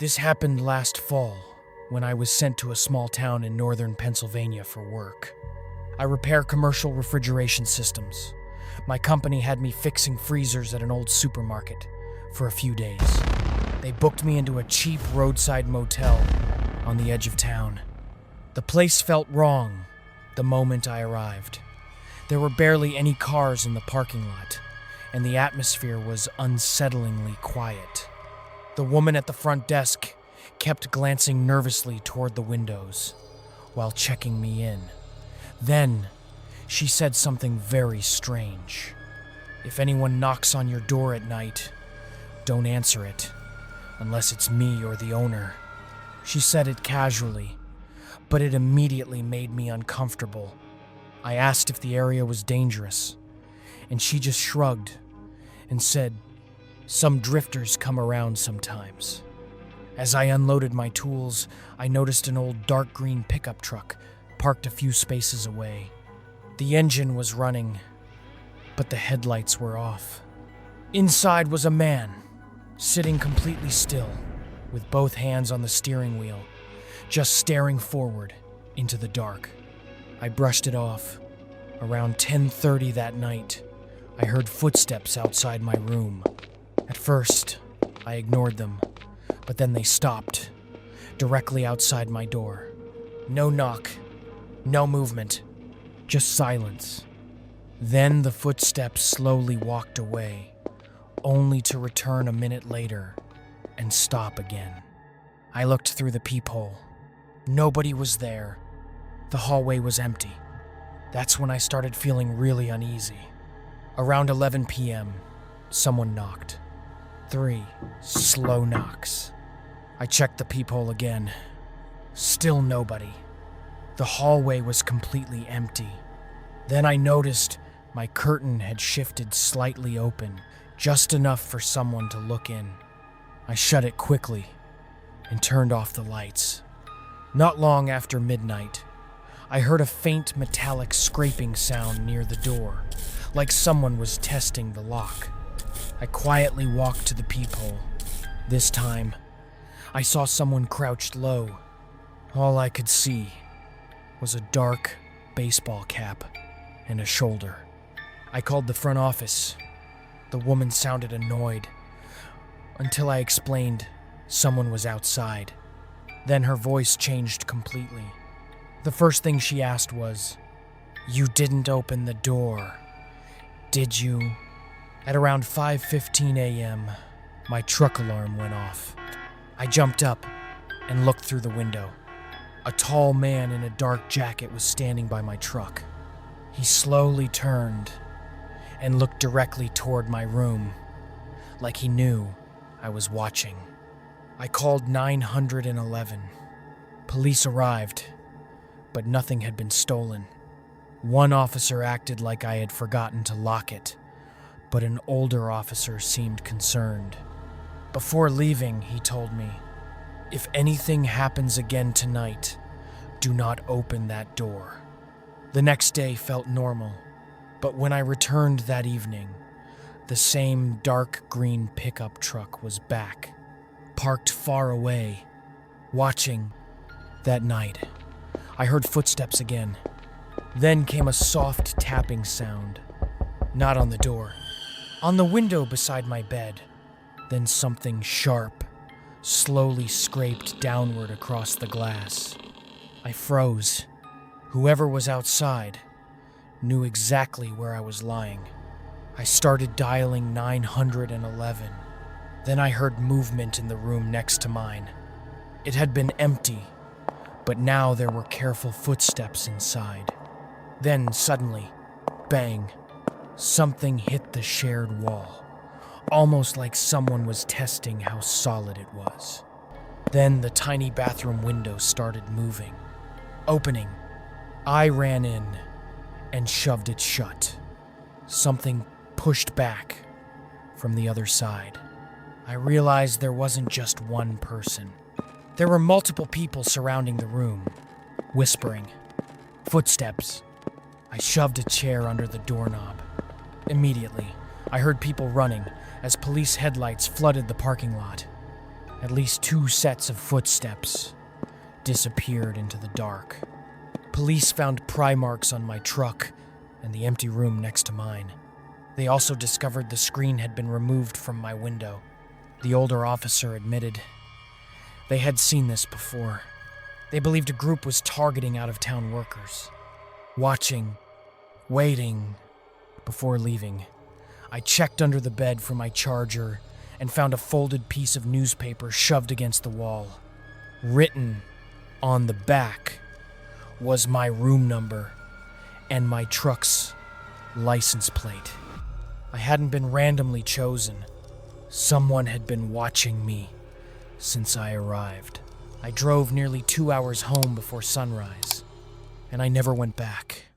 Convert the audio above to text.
This happened last fall when I was sent to a small town in northern Pennsylvania for work. I repair commercial refrigeration systems. My company had me fixing freezers at an old supermarket for a few days. They booked me into a cheap roadside motel on the edge of town. The place felt wrong the moment I arrived. There were barely any cars in the parking lot, and the atmosphere was unsettlingly quiet. The woman at the front desk kept glancing nervously toward the windows while checking me in. Then, she said something very strange. If anyone knocks on your door at night, don't answer it, unless it's me or the owner. She said it casually, but it immediately made me uncomfortable. I asked if the area was dangerous, and she just shrugged and said, "Some drifters come around sometimes." As I unloaded my tools, I noticed an old dark green pickup truck parked a few spaces away. The engine was running, but the headlights were off. Inside was a man, sitting completely still, with both hands on the steering wheel, just staring forward into the dark. I brushed it off. Around 10:30 that night, I heard footsteps outside my room. At first, I ignored them, but then they stopped, directly outside my door. No knock, no movement, just silence. Then the footsteps slowly walked away, only to return a minute later and stop again. I looked through the peephole. Nobody was there. The hallway was empty. That's when I started feeling really uneasy. Around 11 p.m., someone knocked. 3 slow knocks. I checked the peephole again. Still nobody. The hallway was completely empty. Then I noticed my curtain had shifted slightly open, just enough for someone to look in. I shut it quickly and turned off the lights. Not long after midnight, I heard a faint metallic scraping sound near the door, like someone was testing the lock. I quietly walked to the peephole. This time, I saw someone crouched low. All I could see was a dark baseball cap and a shoulder. I called the front office. The woman sounded annoyed until I explained someone was outside. Then her voice changed completely. The first thing she asked was, "You didn't open the door, did you?" At around 5:15 a.m., my truck alarm went off. I jumped up and looked through the window. A tall man in a dark jacket was standing by my truck. He slowly turned and looked directly toward my room, like he knew I was watching. I called 911. Police arrived, but nothing had been stolen. One officer acted like I had forgotten to lock it, but an older officer seemed concerned. Before leaving, he told me, "If anything happens again tonight, do not open that door." The next day felt normal, but when I returned that evening, the same dark green pickup truck was back, parked far away, watching. That night, I heard footsteps again. Then came a soft tapping sound, not on the door, on the window beside my bed. Then something sharp slowly scraped downward across the glass. I froze. Whoever was outside knew exactly where I was lying. I started dialing 911. Then I heard movement in the room next to mine. It had been empty, but now there were careful footsteps inside. Then suddenly, bang, something hit the shared wall, almost like someone was testing how solid it was. Then the tiny bathroom window started moving, opening. I ran in and shoved it shut. Something pushed back from the other side. I realized there wasn't just one person. There were multiple people surrounding the room, whispering. Footsteps. I shoved a chair under the doorknob. Immediately, I heard people running as police headlights flooded the parking lot. At least 2 sets of footsteps disappeared into the dark. Police found pry marks on my truck and the empty room next to mine. They also discovered the screen had been removed from my window. The older officer admitted they had seen this before. They believed a group was targeting out-of-town workers. Watching, waiting, before leaving. I checked under the bed for my charger and found a folded piece of newspaper shoved against the wall. Written on the back was my room number and my truck's license plate. I hadn't been randomly chosen. Someone had been watching me since I arrived. I drove nearly 2 hours home before sunrise, and I never went back.